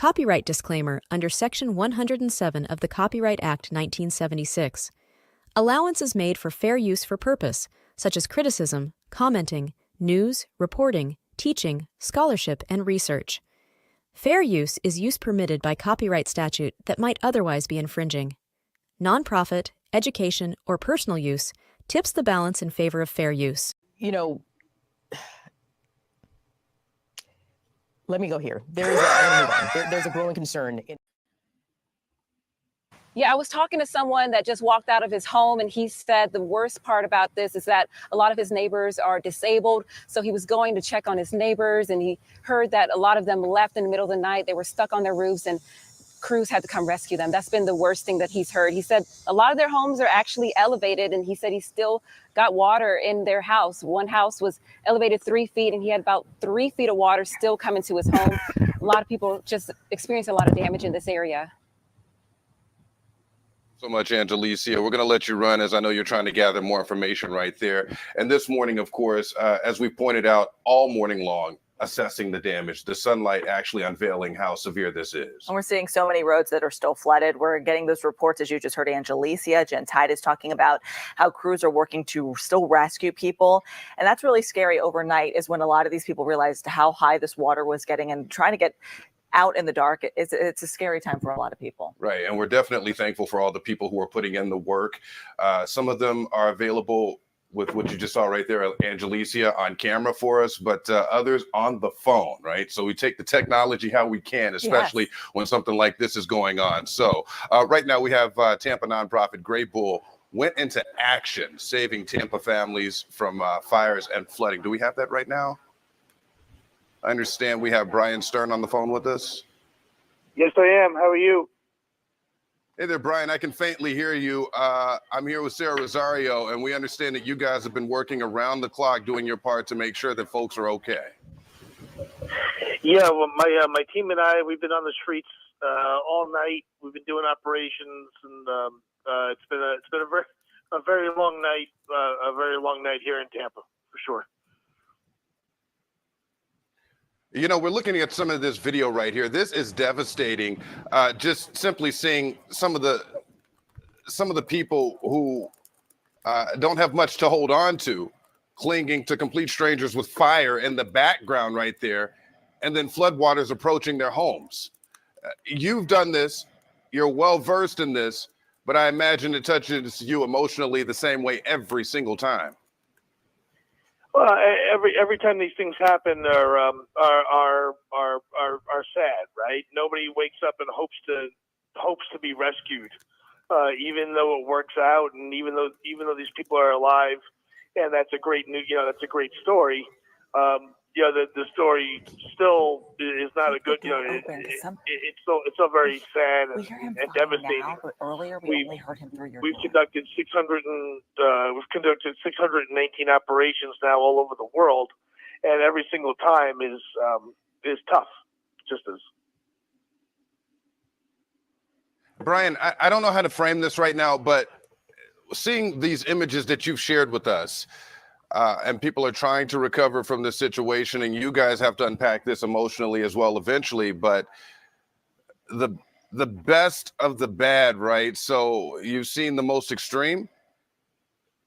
Copyright disclaimer under Section 107 of the Copyright Act 1976. Allowance is made for fair use for purpose, such as criticism, commenting, news, reporting, teaching, scholarship, and research. Fair use is use permitted by copyright statute that might otherwise be infringing. Nonprofit, education, or personal use tips the balance in favor of fair use. You know, let me go here. There's a growing concern. Yeah, I was talking to someone that just walked out of his home, and he said the worst part about this is that a lot of his neighbors are disabled. So he was going to check on his neighbors, and he heard that a lot of them left in the middle of the night. They were stuck on their roofs, and crews had to come rescue them. That's been the worst thing that he's heard. He said a lot of their homes are actually elevated, and he said he still got water in their house. One house was elevated 3 feet, and he had about 3 feet of water still coming to his home. A lot of people just experienced a lot of damage in this area. So much, Angelicia. We're going to let you run, as I know you're trying to gather more information right there. And this morning, of course, as we pointed out all morning long, assessing the damage, the sunlight actually unveiling how severe this is. And we're seeing so many roads that are still flooded. We're getting those reports, as you just heard Angelicia. Jen Tide is talking about how crews are working to still rescue people. And that's really scary overnight, is when a lot of these people realized how high this water was getting, and trying to get out in the dark. It's a scary time for a lot of people. Right. And we're definitely thankful for all the people who are putting in the work. Some of them are available with what you just saw right there, Angelicia, on camera for us, but others on the phone, right? So we take the technology how we can, especially when something like this is going on. So right now we have Tampa nonprofit Gray Bull went into action, saving Tampa families from fires and flooding. Do we have that right now? I understand we have Brian Stern on the phone with us. Yes, I am. How are you? Hey there, Brian. I can faintly hear you. I'm here with Sarah Rosario, and we understand that you guys have been working around the clock doing your part to make sure that folks are okay. Yeah, well, my team and I, we've been on the streets all night. We've been doing operations, and it's been a very long night here in Tampa, for sure. You know, we're looking at some of this video right here. This is devastating. Just simply seeing some of the people who don't have much to hold on to, clinging to complete strangers with fire in the background right there, and then floodwaters approaching their homes. You've done this. You're well versed in this, but I imagine it touches you emotionally the same way every single time. Well, every time these things happen are sad, right? Nobody wakes up and hopes to be rescued, even though it works out, and even though these people are alive, and that's a great story. The story still is not a good, it's still very sad and devastating. Now, but earlier we only heard him through your We've door. conducted 619 operations now all over the world, and every single time is tough, just as. Brian, I don't know how to frame this right now, but seeing these images that you've shared with us, and people are trying to recover from this situation, and you guys have to unpack this emotionally as well eventually, but the best of the bad, right? So you've seen the most extreme,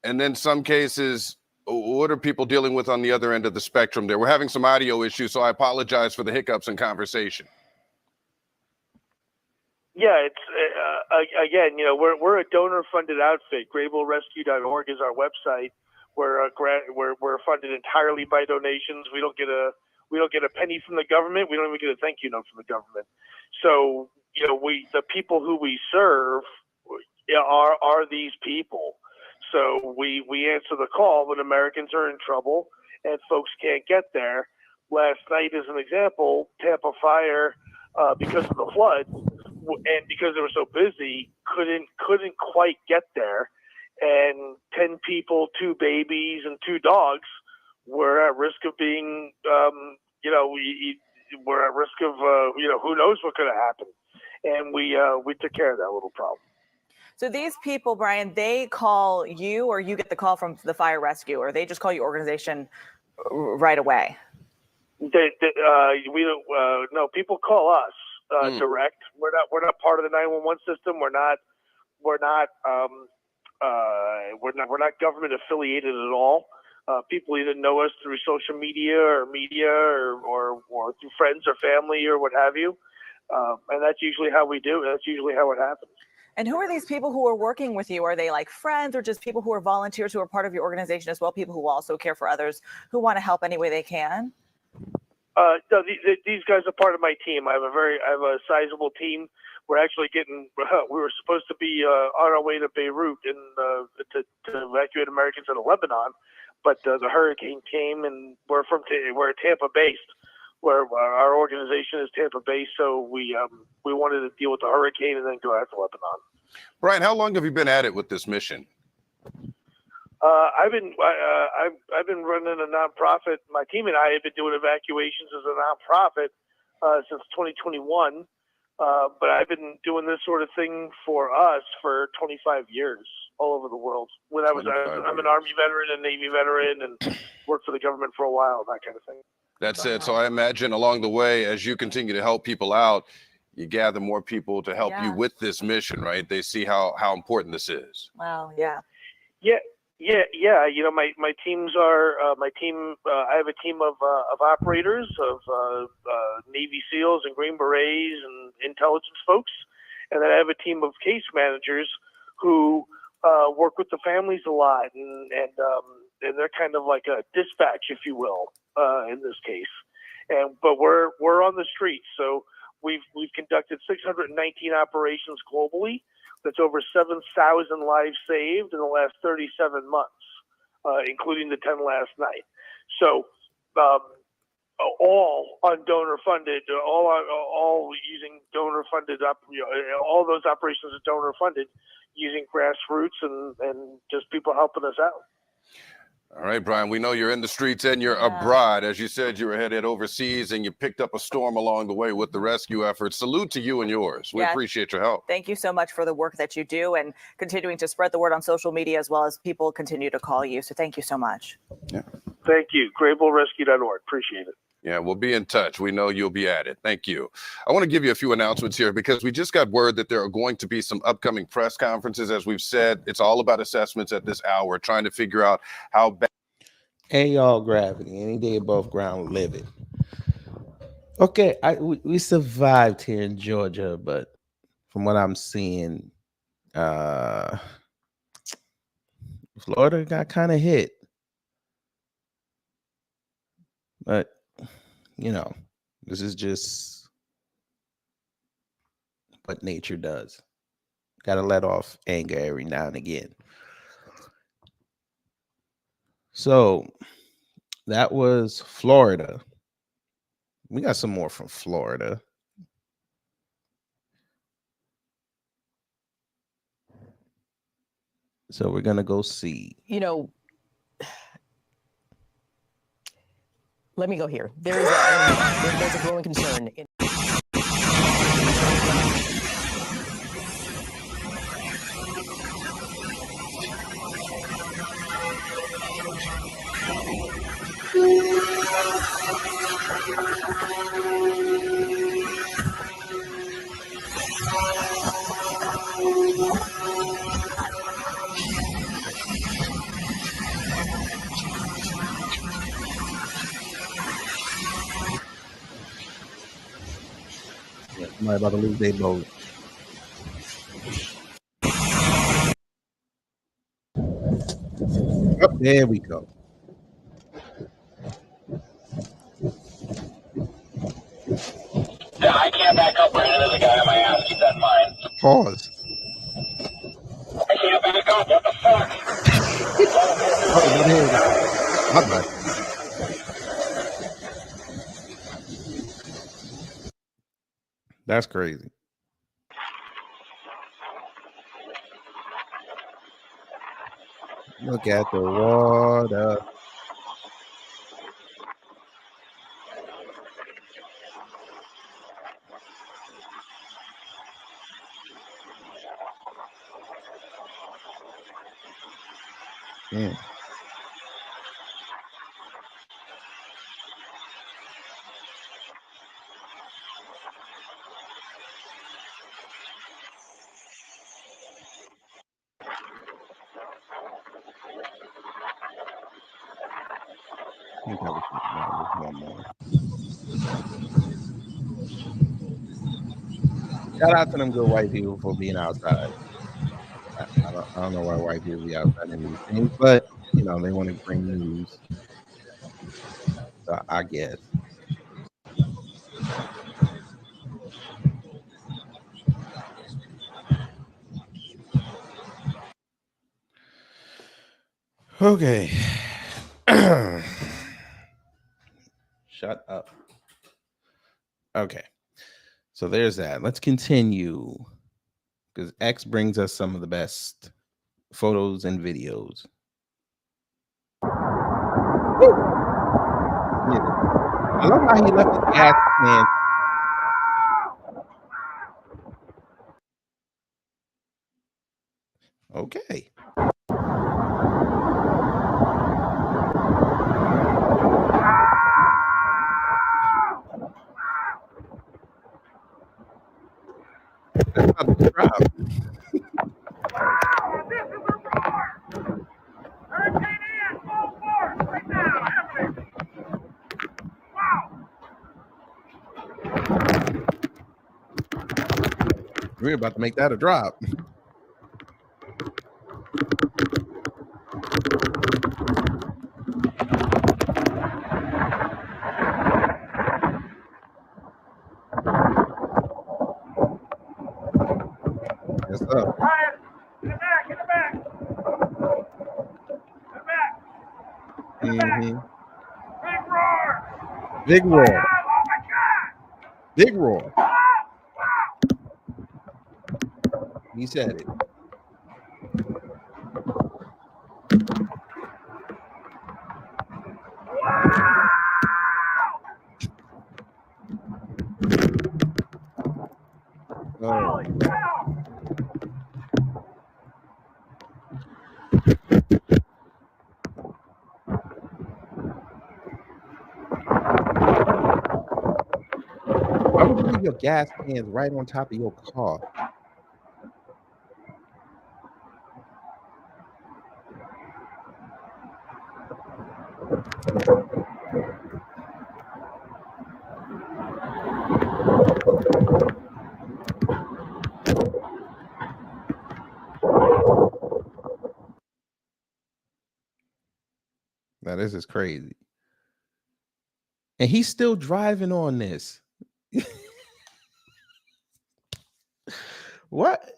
and then some cases, what are people dealing with on the other end of the spectrum there? We're having some audio issues, so I apologize for the hiccups in conversation. Yeah, it's again, we're a donor-funded outfit. GraybullRescue.org is our website. We're funded entirely by donations. We don't get a penny from the government. We don't even get a thank you note from the government. So the people who we serve are these people. So we answer the call when Americans are in trouble and folks can't get there. Last night, as an example, Tampa Fire, because of the floods and because they were so busy, couldn't quite get there. And 10 people, 2 babies, and 2 dogs were at risk of being, we're at risk of, who knows what could have happened. And we took care of that little problem. So these people, Brian, they call you, or you get the call from the fire rescue, or they just call your organization right away? No, people call us. direct. We're not part of the 911 system. We're not government affiliated at all. People either know us through social media or through friends or family or what have you. And that's usually how we do it. That's usually how it happens. And who are these people who are working with you? Are they like friends or just people who are volunteers who are part of your organization as well? People who also care for others who want to help any way they can? No, these guys are part of my team. I have a sizable team. We're actually we were supposed to be on our way to Beirut to evacuate Americans out of Lebanon, but the hurricane came, and we're Tampa based, where our organization is Tampa based. So we wanted to deal with the hurricane and then go out to Lebanon. Brian, how long have you been at it with this mission? I've been running a nonprofit. My team and I have been doing evacuations as a nonprofit since 2021. But I've been doing this sort of thing for us for 25 years all over the world. I'm an Army veteran and Navy veteran and worked for the government for a while, that kind of thing. That's it. So I imagine along the way, as you continue to help people out, you gather more people to help you with this mission, right? They see how important this is. Wow. Yeah. Yeah. You know, my teams are my team. I have a team of operators, of Navy SEALs and Green Berets and intelligence folks, and then I have a team of case managers who work with the families a lot, and they're kind of like a dispatch, if you will, in this case. But we're on the streets, so we've conducted 619 operations globally. That's over 7,000 lives saved in the last 37 months, including the 10 last night. So all on donor funded, all using donor funded all those operations are donor funded using grassroots and just people helping us out. All right, Brian, we know you're in the streets and you're abroad. As you said, you were headed overseas and you picked up a storm along the way with the rescue efforts. Salute to you and yours. We appreciate your help. Thank you so much for the work that you do and continuing to spread the word on social media, as well as people continue to call you. So thank you so much. Yeah. Thank you. GraybullRescue.org. Appreciate it. Yeah, we'll be in touch. We know you'll be at it. Thank you. I want to give you a few announcements here because we just got word that there are going to be some upcoming press conferences. As we've said, it's all about assessments at this hour, trying to figure out how bad. Hey, y'all, gravity, any day above ground, live it. Okay, we survived here in Georgia, but from what I'm seeing, Florida got kind of hit. But, you know, this is just what nature does. Got to let off anger every now and again. So that was Florida. We got some more from Florida. So we're going to go see. You know, let me go here. There's a growing concern. Somebody about to lose their boat. Oh, there we go. Yeah, I can't back up, Brandon. There's a guy on my ass. Keep that in mind. Pause. I can't back up. What the fuck? My bad. That's crazy. Look at the water. Damn. think that was one more. Shout out to them good white people for being outside. I don't know why white people be outside in these things, but you know they want to bring news. So I guess. Okay. Shut up. Okay. So there's that. Let's continue because X brings us some of the best photos and videos. Woo! Yeah. I love how he left his gas can. Okay. That's about to drop. We're about to make that a drop. Yes, sir. In the back, in the back. In the back. Mm-hmm. Big roar. Big roar. Oh my God. Big roar. He said it. Oh. Why would you leave your gas cans right on top of your car? Now this is crazy. And he's still driving on this. What?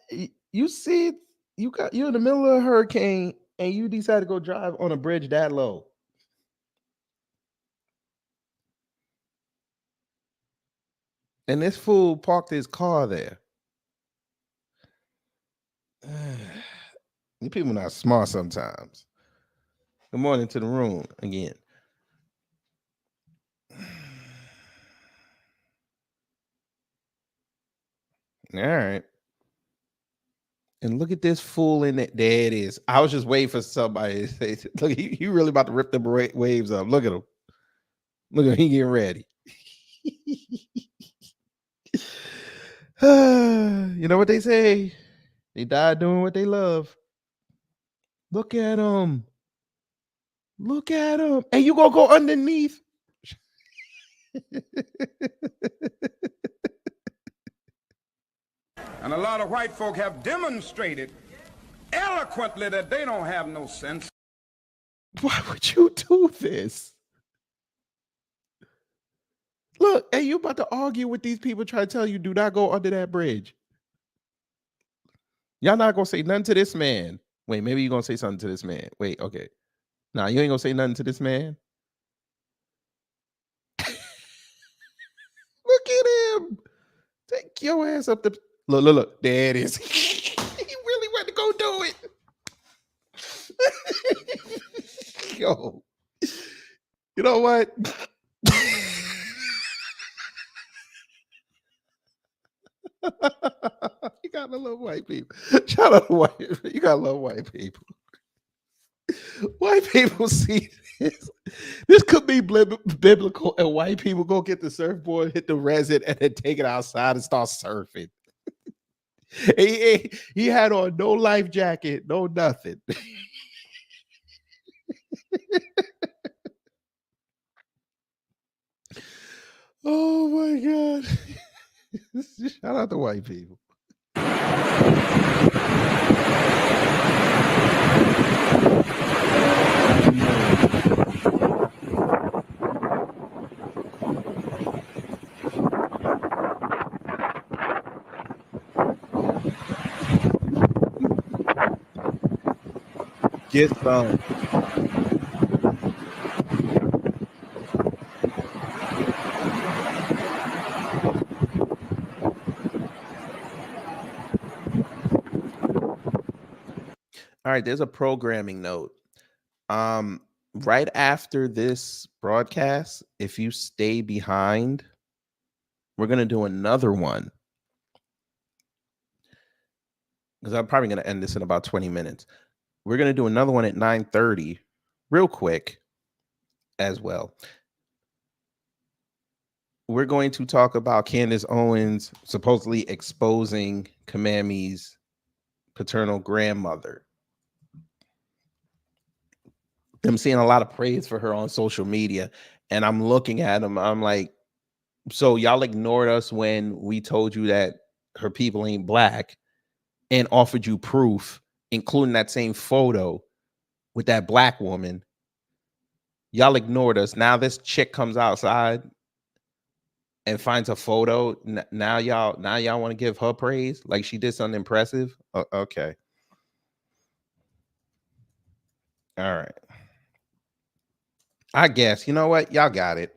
You see, you're in the middle of a hurricane and you decide to go drive on a bridge that low. And this fool parked his car there. You people not smart sometimes. Good morning to the room again. All right. And look at this fool in it. There it is. I was just waiting for somebody to say, look, he really about to rip the waves up. Look at him. Look at him. He getting ready. You know what they say? They die doing what they love. Look at him. Look at him. And you gonna go underneath? And a lot of white folk have demonstrated eloquently that they don't have no sense. Why would you do this? Look, and you about to argue with these people trying to tell you do not go under that bridge. Y'all not gonna say nothing to this man. Wait, maybe you're gonna say something to this man. Wait, okay. Nah, you ain't gonna say nothing to this man. Look at him. Take your ass up the look. There it is. He really went to go do it. Yo. You know what? You gotta love white people. Shout out to white. You gotta love white people. White people see this. This could be biblical, and white people go get the surfboard, hit the resin, and then take it outside and start surfing. He had on no life jacket, no nothing. Oh my God. Shout out to white people. Get some. All right, there's a programming note. Right after this broadcast, if you stay behind, we're gonna do another one because I'm probably gonna end this in about 20 minutes. We're gonna do another one at 9:30, real quick, as well. We're going to talk about Candace Owens supposedly exposing Kamami's paternal grandmother. I'm seeing a lot of praise for her on social media, and I'm looking at them. I'm like, so y'all ignored us when we told you that her people ain't black and offered you proof, including that same photo with that black woman. Y'all ignored us. Now this chick comes outside and finds a photo. Now y'all want to give her praise like she did something impressive. Okay. All right. I guess. You know what? Y'all got it.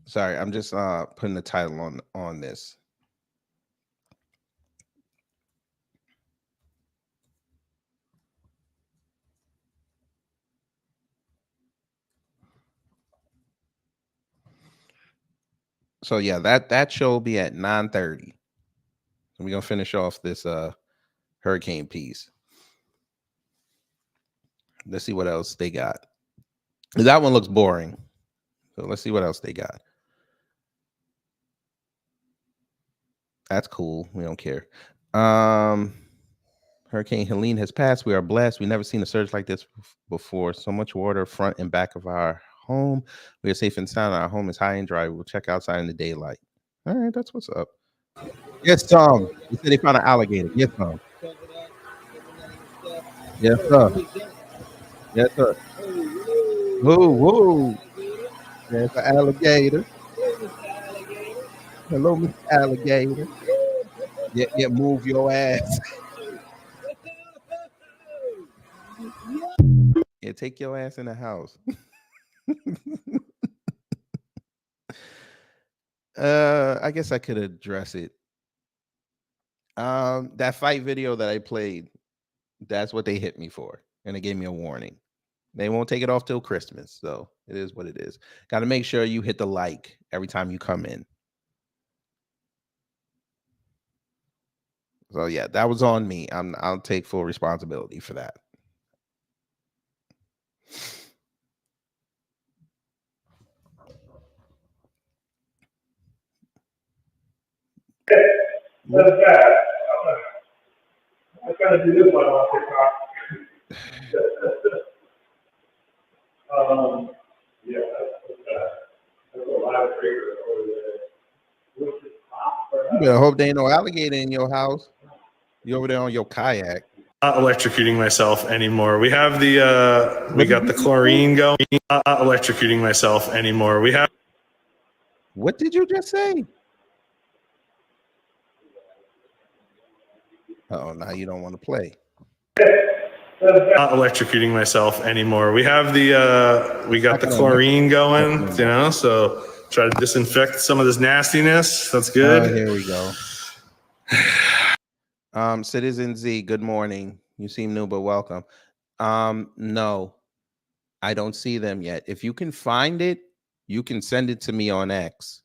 Sorry, I'm just putting the title on this. So yeah, that show will be at 9:30. We're gonna finish off this hurricane piece. Let's see what else they got. That one looks boring. So let's see what else they got. That's cool. We don't care. Hurricane Helene has passed. We are blessed. We've never seen a surge like this before. So much water front and back of our home. We are safe and sound. Our home is high and dry. We'll check outside in the daylight. All right, that's what's up. Yes, Tom. He said they found an alligator. Yes, Tom. Yes, sir. Yes, sir. Whoa, whoa. There's an alligator. Hello, Mr. Alligator. Yeah, move your ass. Yeah, take your ass in the house. I guess I could address it. That fight video that I played, that's what they hit me for. And they gave me a warning. They won't take it off till Christmas. So it is what it is. Got to make sure you hit the like every time you come in. So yeah, that was on me. I'll take full responsibility for that. That's bad. I gotta do this one on TikTok. Yeah, that's a lot of triggers over there. You better hope there ain't no alligator in your house. You over there on your kayak. Not electrocuting myself anymore. We have the we got the chlorine going. Not electrocuting myself anymore. We have. What did you just say? Oh, now you don't want to play. Not electrocuting myself anymore. We have the we got the chlorine going, you know, so try to disinfect some of this nastiness. That's good. Here we go. Citizen Z, good morning. You seem new, but welcome. No, I don't see them yet. If you can find it, you can send it to me on X.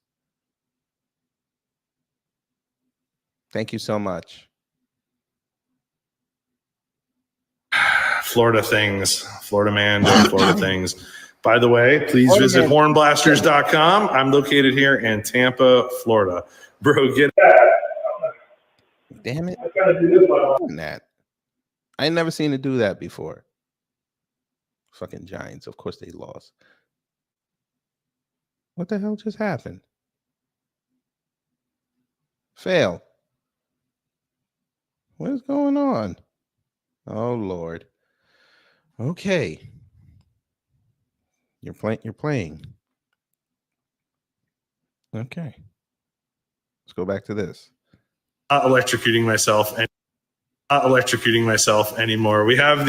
Thank you so much. Florida things, Florida man doing Florida things. By the way, please visit hornblasters.com. I'm located here in Tampa, Florida. Bro, get Damn it. That. I ain't never seen it do that before. Fucking Giants. Of course they lost. What the hell just happened? Fail. What is going on? Oh Lord. Okay. You're playing. Okay. Let's go back to this. not electrocuting myself anymore. We have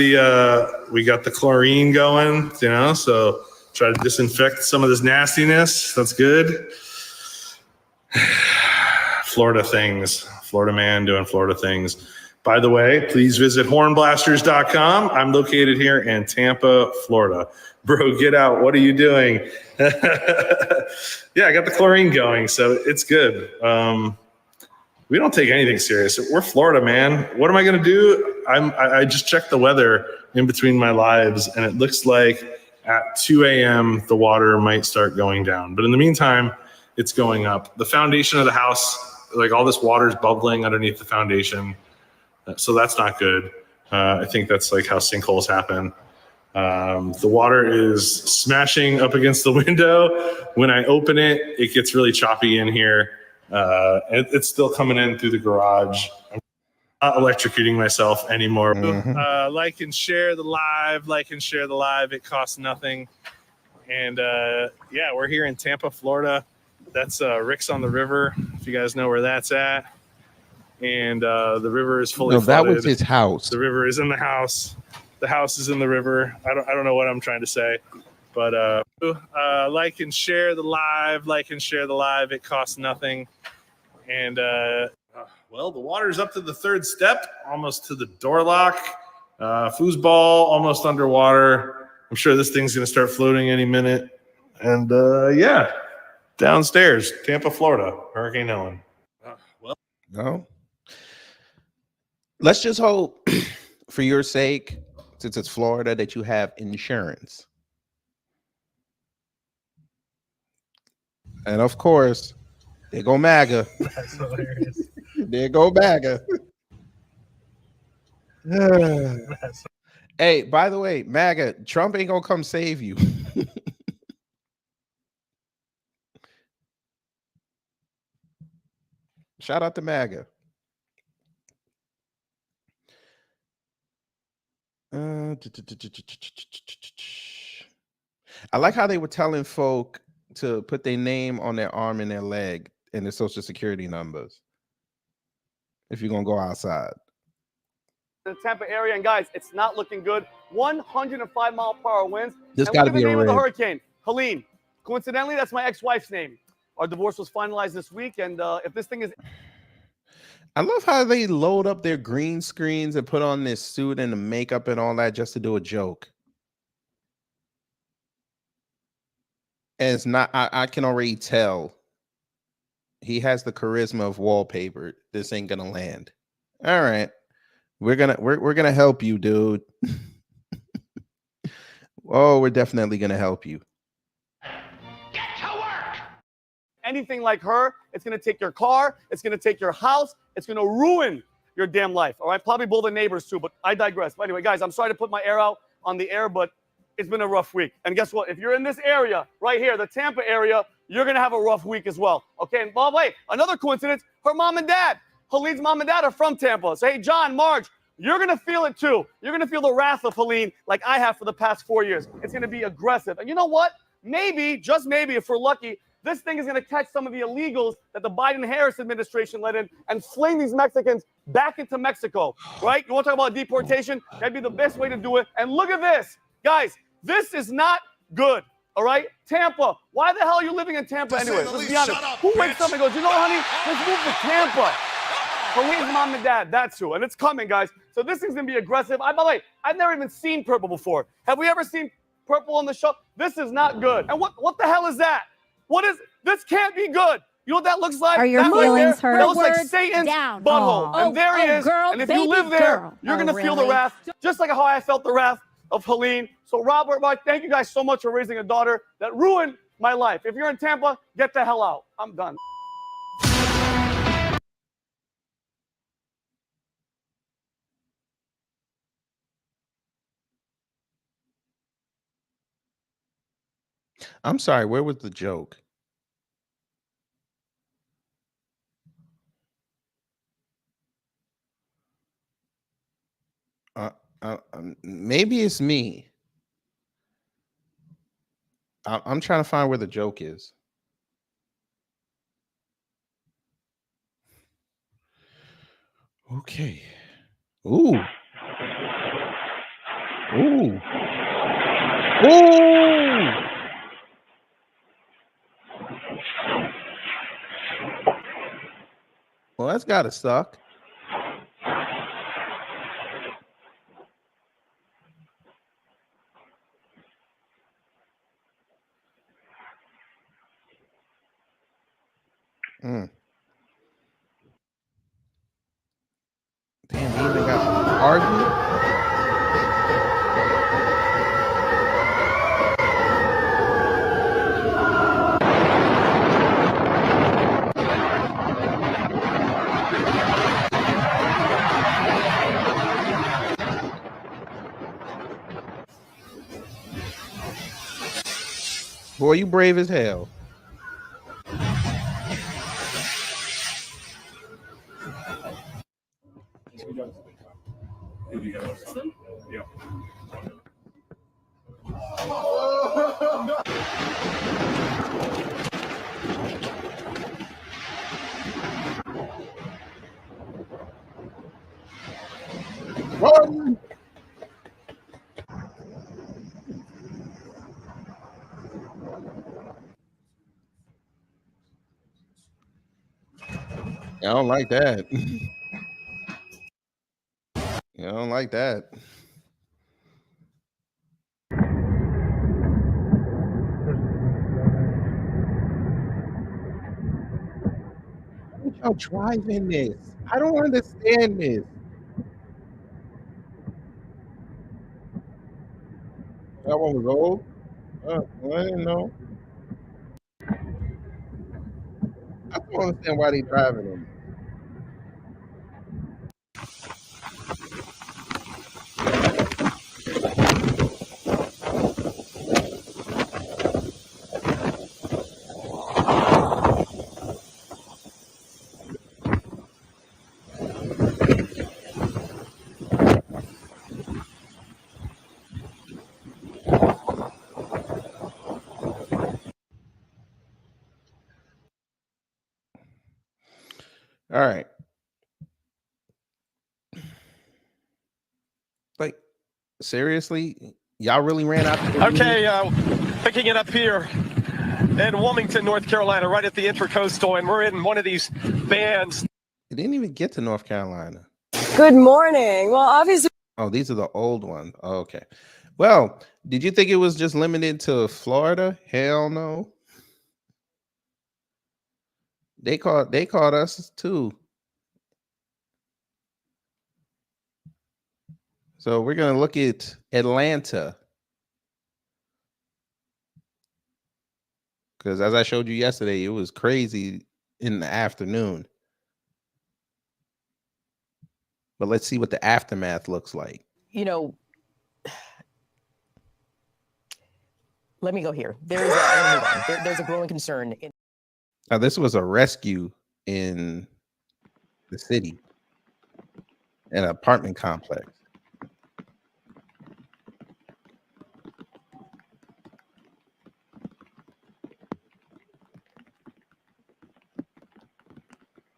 we got the chlorine going, so try to disinfect some of this nastiness. That's good. Florida man doing Florida things. By the way, please visit hornblasters.com. I'm located here in Tampa, Florida. Bro, get out. What are you doing? Yeah, I got the chlorine going, so it's good. We don't take anything serious. We're Florida, man. What am I going to do? I just checked the weather in between my lives, and it looks like at 2 a.m. the water might start going down. But in the meantime, it's going up. The foundation of the house, like all this water is bubbling underneath the foundation. So that's not good. I think that's like how sinkholes happen. The water is smashing up against the window. When I open it, it gets really choppy in here. It's still coming in through the garage. I'm not electrocuting myself anymore. Mm-hmm. Like and share the live. It costs nothing. And yeah, we're here in Tampa, Florida. That's Rick's on the River, if you guys know where that's at. And the river is fully flooded. That was his house. The river is in the house. The house is in the river. I don't know what I'm trying to say, but like and share the live. It costs nothing. And well, the water's up to the third step, almost to the door lock. Foosball almost underwater. I'm sure this thing's gonna start floating any minute. And yeah, downstairs, Tampa, Florida, Hurricane Helene. No. Let's just hope, for your sake, since it's Florida, that you have insurance. And of course, there go MAGA. That's hilarious. There go MAGA. Hey, by the way, MAGA, Trump ain't gonna come save you. Shout out to MAGA. I like how they were telling folk to put their name on their arm and their leg and their social security numbers if you're gonna go outside. The Tampa area, and guys, it's not looking good. 105-mile-per-hour winds. This got got to be the a name of the rig. hurricane, Helene. Coincidentally, that's my ex-wife's name. Our divorce was finalized this week, and if this thing is... I love how they load up their green screens and put on this suit and the makeup and all that just to do a joke. And it's not, I can already tell he has the charisma of wallpaper. This ain't gonna land. All right. We're gonna help you, dude. Oh, we're definitely gonna help you. Anything like her, it's going to take your car, it's going to take your house, it's going to ruin your damn life, all right? Probably both the neighbors too, but I digress. But anyway, guys, I'm sorry to put my air out on the air, but it's been a rough week. And guess what? If you're in this area right here, the Tampa area, you're going to have a rough week as well, okay? And by the way, another coincidence, her mom and dad, Helene's mom and dad are from Tampa. So, hey, John, Marge, you're going to feel it too. You're going to feel the wrath of Helene like I have for the past 4 years. It's going to be aggressive. And you know what? Maybe, just maybe, if we're lucky, this thing is going to catch some of the illegals that the Biden-Harris administration let in and fling these Mexicans back into Mexico, right? You want to talk about deportation? That'd be the best way to do it. And look at this. Guys, this is not good, all right? Tampa, why the hell are you living in Tampa anyway? Let's be honest. Who wakes up and goes, you know, honey, let's move to Tampa. Helene's mom and dad, that's who. And it's coming, guys. So this thing's going to be aggressive. By the way, I've never even seen purple before. Have we ever seen purple on the show? This is not good. And what the hell is that? What is this? Can't be good. You know what that looks like? Are your that feelings hurt? That looks like Satan's butthole. And there he is. Girl, and if you live there, girl. you're going to feel really? the wrath, just like how I felt the wrath of Helene. So Robert, Mike, thank you guys so much for raising a daughter that ruined my life. If you're in Tampa, get the hell out. I'm done. I'm sorry, where was the joke? Maybe it's me. I'm trying to find where the joke is. Okay. Ooh. Ooh. Ooh. Well, that's gotta suck. Damn, they even got argue. Boy, you brave as hell. Run! I don't like that. I don't like that. Y'all driving this? I don't understand this. That one was old. I didn't know. I don't understand why they driving them. All right. Like, seriously? Y'all really ran out of Okay, picking it up here in Wilmington, North Carolina, right at the Intracoastal, and we're in one of these vans. It didn't even get to North Carolina. Good morning. Well, obviously. Oh, these are the old ones. Oh, okay. Well, did you think it was just limited to Florida? Hell no. They caught us too. So we're gonna look at Atlanta. Because as I showed you yesterday, it was crazy in the afternoon. But let's see what the aftermath looks like. You know, let me go here. There's a growing concern. Now, this was a rescue in the city, an apartment complex.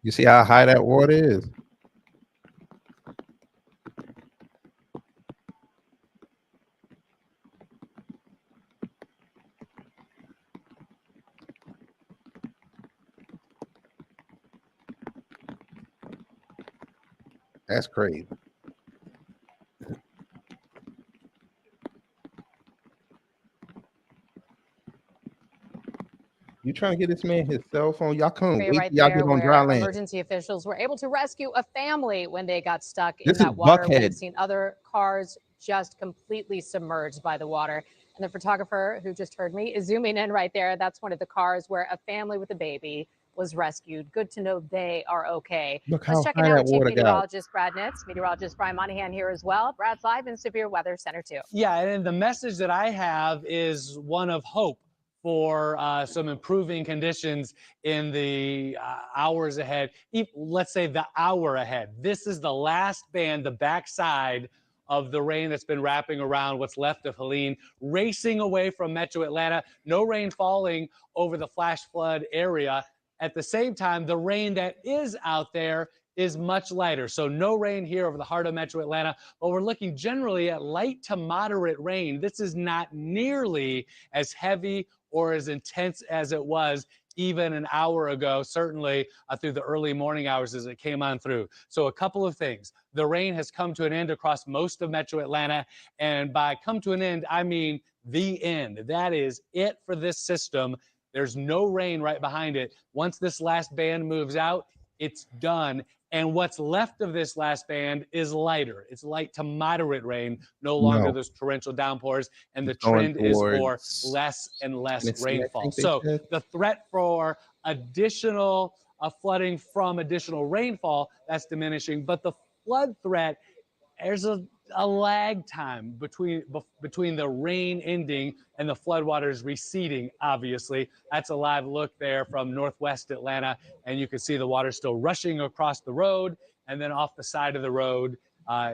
You see how high that water is? That's crazy. You trying to get this man his cell phone? Y'all couldn't wait right till y'all there get on where dry land. emergency officials were able to rescue a family when they got stuck in This is that water. Buckhead. We've seen other cars just completely submerged by the water. And the photographer who just heard me is zooming in right there. That's one of the cars where a family with a baby was rescued. Good to know they are okay. Look Let's how check high in now that with Chief water got. Meteorologist Brad Nitz. Meteorologist Brian Monahan here as well. Brad's live in Severe Weather Center 2. Yeah, and the message that I have is one of hope for some improving conditions in the hours ahead. Let's say the hour ahead. This is the last band, the backside of the rain that's been wrapping around what's left of Helene, racing away from Metro Atlanta. No rain falling over the flash flood area. At the same time, the rain that is out there is much lighter. So no rain here over the heart of Metro Atlanta, but we're looking generally at light to moderate rain. This is not nearly as heavy or as intense as it was even an hour ago, certainly through the early morning hours as it came on through. So a couple of things. The rain has come to an end across most of Metro Atlanta. And by come to an end, I mean the end. That is it for this system. There's no rain right behind it. Once this last band moves out, it's done. And what's left of this last band is lighter. It's light to moderate rain, no longer those torrential downpours. And the trend is for less and less rainfall. So the threat for additional flooding from additional rainfall, that's diminishing. But the flood threat, there's a lag time between the rain ending and the floodwaters receding, obviously. That's a live look there from northwest Atlanta, and you can see the water still rushing across the road and then off the side of the road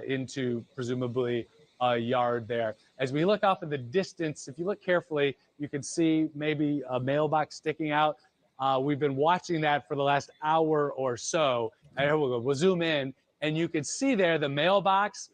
into presumably a yard there. As we look off in the distance, if you look carefully, you can see maybe a mailbox sticking out. We've been watching that for the last hour or so. And here we'll go. We'll zoom in, and you can see there the mailbox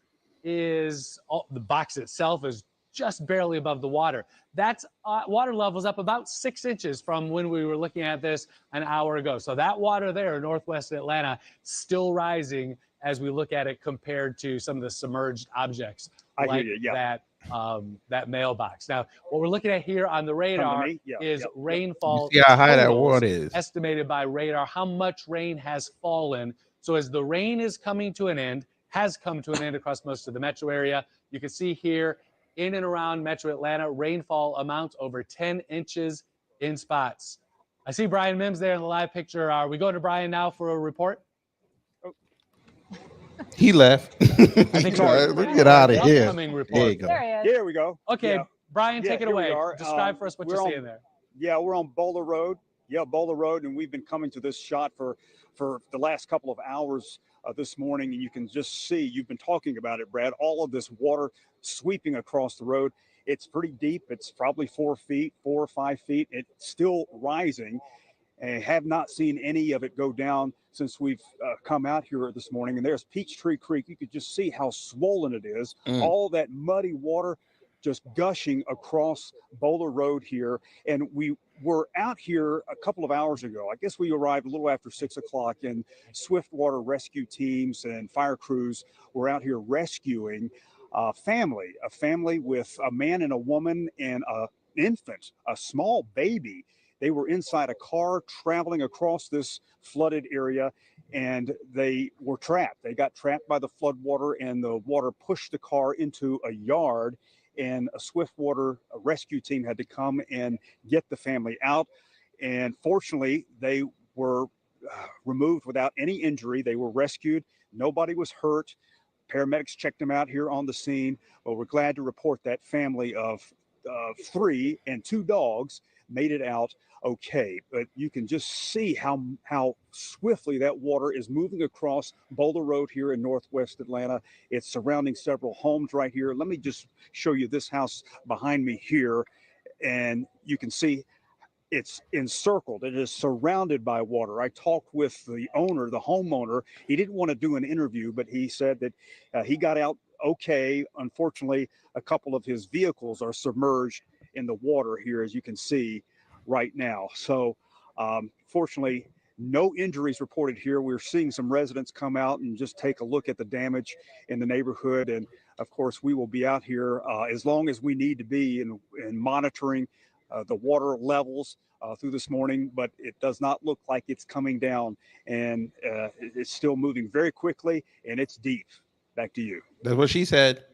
is, the box itself is just barely above the water. That's water levels up about 6 inches from when we were looking at this an hour ago. So that water there in northwest Atlanta still rising as we look at it compared to some of the submerged objects like that mailbox. Now, what we're looking at here on the radar is rainfall You see how high that water is. estimated by radar, how much rain has fallen. So as the rain is coming to an end, has come to an end across most of the metro area. You can see here in and around Metro Atlanta, rainfall amounts over 10 inches in spots. I see Brian Mims there in the live picture. Are we going to Brian now for a report? He left. I think Let's get out of here. Report. There you go. Here we go. Okay, Yeah. Brian, take it here we away. are. Describe for us what you're seeing there. Yeah, we're on Boulder Road. Boulder Road, and we've been coming to this shot for the last couple of hours this morning, and you can just see, you've been talking about it, Brad, all of this water sweeping across the road. It's pretty deep. It's probably 4 or 5 feet. It's still rising, and have not seen any of it go down since we've come out here this morning. And there's Peachtree Creek. You could just see how swollen it is. All that muddy water just gushing across Boulder Road here. And we were out here a couple of hours ago. I guess we arrived a little after 6 o'clock, and swiftwater rescue teams and fire crews were out here rescuing a family with a man and a woman and an infant, a small baby. They were inside a car traveling across this flooded area, and they were trapped. They got trapped by the floodwater, and the water pushed the car into a yard, and a swiftwater rescue team had to come and get the family out. And fortunately, they were removed without any injury. They were rescued. Nobody was hurt. Paramedics checked them out here on the scene. Well, we're glad to report that family of 3 and 2 dogs made it out okay. But you can just see how swiftly that water is moving across Boulder Road here in northwest Atlanta. It's surrounding several homes right here. Let me just show you this house behind me here, and you can see it's encircled. It is surrounded by water. I talked with the owner, the homeowner. He didn't want to do an interview, but he said that he got out okay. Unfortunately, a couple of his vehicles are submerged in the water here, as you can see right now. So fortunately, no injuries reported here. We're seeing some residents come out and just take a look at the damage in the neighborhood. And of course, we will be out here as long as we need to be in monitoring the water levels through this morning, but it does not look like it's coming down, and it's still moving very quickly, and it's deep. Back to you. That's what she said.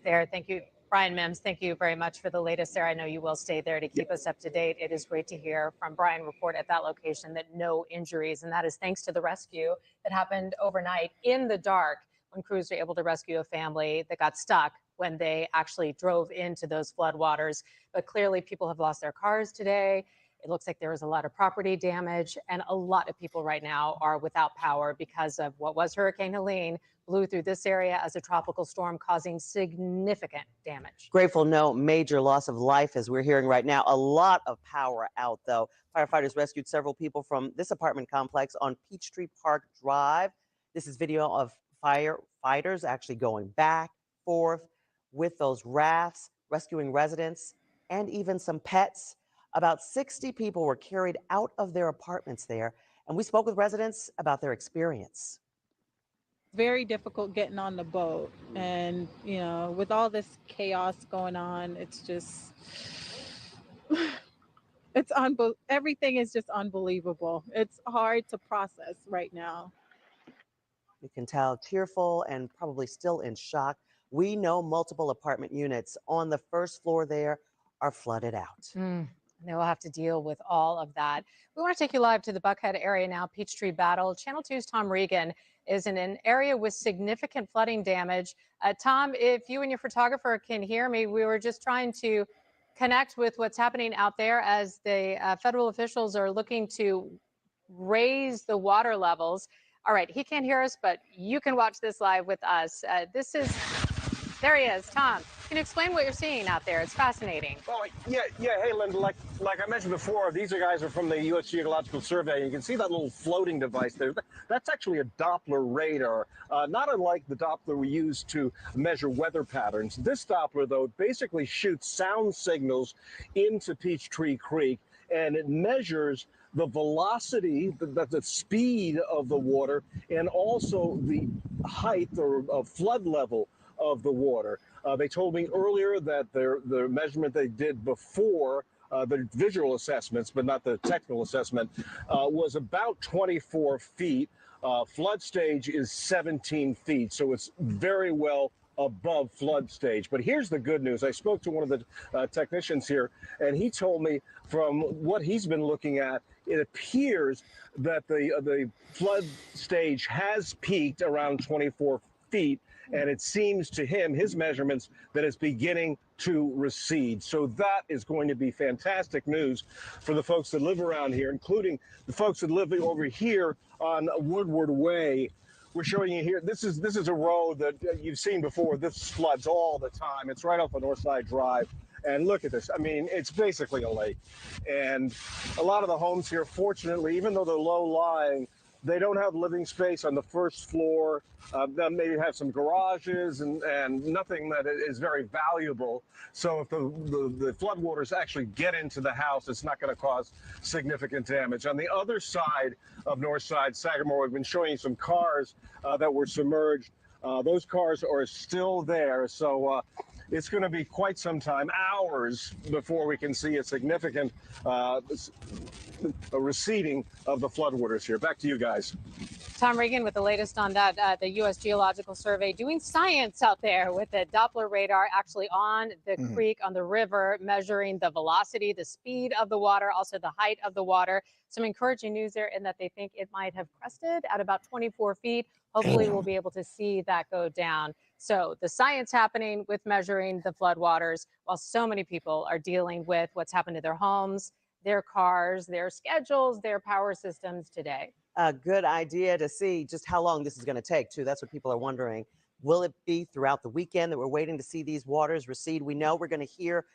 there. Thank you, Brian Mims. Thank you very much for the latest there. I know you will stay there to keep us up to date. It is great to hear from Brian report at that location that no injuries, and that is thanks to the rescue that happened overnight in the dark when crews were able to rescue a family that got stuck when they actually drove into those floodwaters. But clearly people have lost their cars today. It looks like there was a lot of property damage, and a lot of people right now are without power because of what was Hurricane Helene, blew through this area as a tropical storm, causing significant damage. Grateful, no major loss of life as we're hearing right now. A lot of power out, though. Firefighters rescued several people from this apartment complex on Peachtree Park Drive. This is video of firefighters actually going back, forth with those rafts, rescuing residents and even some pets. About 60 people were carried out of their apartments there, and we spoke with residents about their experience. Very difficult getting on the boat, and you know, with all this chaos going on, it's just everything is just unbelievable. It's hard to process right now. You can tell tearful and probably still in shock. We know multiple apartment units on the first floor there are flooded out. And they will have to deal with all of that. We want to take you live to the Buckhead area now, Peachtree Battle. Channel 2's Tom Regan is in an area with significant flooding damage. Tom, if you and your photographer can hear me, we were just trying to connect with what's happening out there as the federal officials are looking to raise the water levels. All right, he can't hear us, but you can watch this live with us. There he is, Tom. Can you explain what you're seeing out there? It's fascinating. Oh, yeah. Hey, Linda, like I mentioned before, these guys are from the U.S. Geological Survey. You can see that little floating device there. That's actually a Doppler radar, not unlike the Doppler we use to measure weather patterns. This Doppler, though, basically shoots sound signals into Peachtree Creek, and it measures the velocity, the speed of the water, and also the height or flood level of the water. They told me earlier that the measurement they did before the visual assessments, but not the technical assessment, was about 24 feet. Flood stage is 17 feet, so it's very well above flood stage. But here's the good news. I spoke to one of the technicians here, and he told me from what he's been looking at, it appears that the flood stage has peaked around 24 feet. And it seems to him, his measurements, that it's beginning to recede. So that is going to be fantastic news for the folks that live around here, including the folks that live over here on Woodward Way. We're showing you here, this is a road that you've seen before. This floods all the time. It's right off of Northside Drive. And look at this. I mean, it's basically a lake. And a lot of the homes here, fortunately, even though they're low-lying, they don't have living space on the first floor. They maybe have some garages and nothing that is very valuable. So if the floodwaters actually get into the house, it's not going to cause significant damage. On the other side of Northside Sagamore, we've been showing you some cars that were submerged. Those cars are still there. So it's going to be quite some time, hours, before we can see a significant receding of the floodwaters here. Back to you guys. Tom Regan with the latest on that. The U.S. Geological Survey doing science out there with the Doppler radar actually on the creek, on the river, measuring the velocity, the speed of the water, also the height of the water. Some encouraging news there in that they think it might have crested at about 24 feet. Hopefully we'll be able to see that go down. So the science happening with measuring the floodwaters while so many people are dealing with what's happened to their homes, their cars, their schedules, their power systems today. A good idea to see just how long this is going to take, too. That's what people are wondering. Will it be throughout the weekend that we're waiting to see these waters recede? We know we're going to hear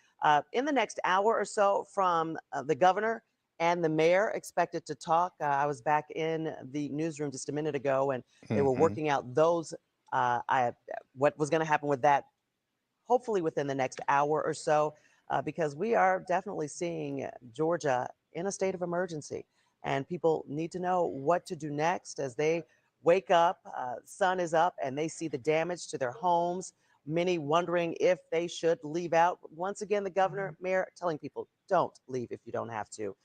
in the next hour or so from the governor and the mayor expected to talk. I was back in the newsroom just a minute ago, and they were working out those what was going to happen with that, hopefully within the next hour or so, because we are definitely seeing Georgia in a state of emergency. And people need to know what to do next as they wake up, sun is up, and they see the damage to their homes. Many wondering if they should leave out. Once again, the governor, mayor telling people, don't leave if you don't have to.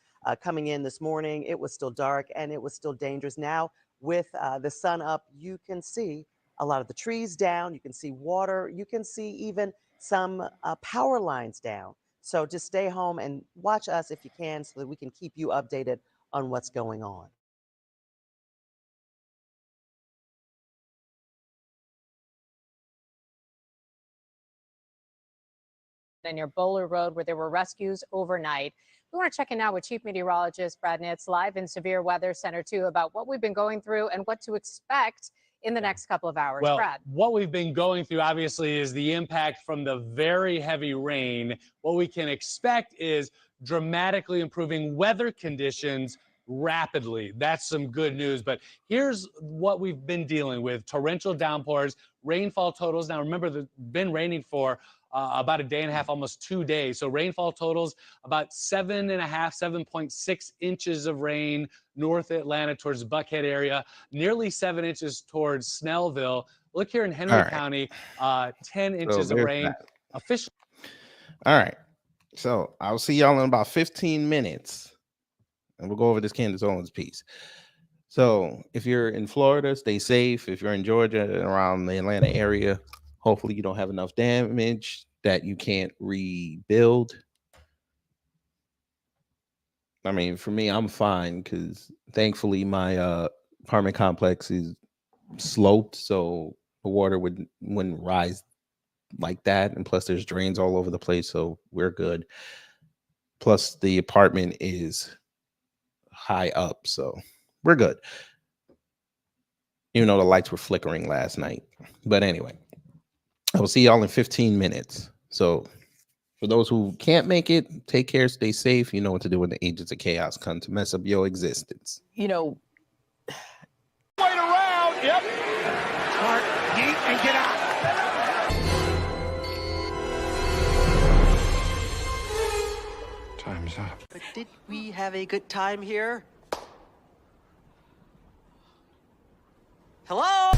Coming in this morning, it was still dark and it was still dangerous. Now, with the sun up, you can see a lot of the trees down. You can see water. You can see even some power lines down. So just stay home and watch us if you can so that we can keep you updated on what's going on. Near Bowler Road, where there were rescues overnight. We want to check in now with Chief Meteorologist Brad Nitz, live in Severe Weather Center 2, about what we've been going through and what to expect in the next couple of hours. Well, Brad. what we've been going through, obviously, is the impact from the very heavy rain. What we can expect is dramatically improving weather conditions rapidly. That's some good news. But here's what we've been dealing with: torrential downpours, rainfall totals. Now, remember, it's been raining for about a day and a half, almost 2 days. So rainfall totals about 7.6 inches of rain north Atlanta towards the Buckhead area, nearly 7 inches towards Snellville. Look here in Henry County, 10 inches of rain. Officially. All right. So I'll see y'all in about 15 minutes. And we'll go over this Candace Owens piece. So if you're in Florida, stay safe. If you're in Georgia and around the Atlanta area, hopefully you don't have enough damage that you can't rebuild. I mean, for me, I'm fine because thankfully my apartment complex is sloped, so the water wouldn't rise like that. And plus there's drains all over the place, so we're good. Plus the apartment is high up, so we're good. Even though the lights were flickering last night. But anyway, I will see y'all in 15 minutes. So for those who can't make it, take care, stay safe. You know what to do when the agents of chaos come to mess up your existence. You know, Wait around. Yep. Start, yeet, and get out. Time's up. But did we have a good time here? Hello?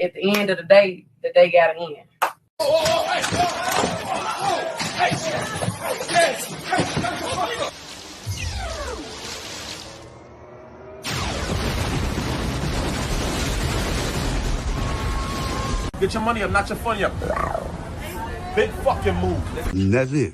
At the end of the day got to end. Get your money up, not your funny up. Big fucking move. That's it.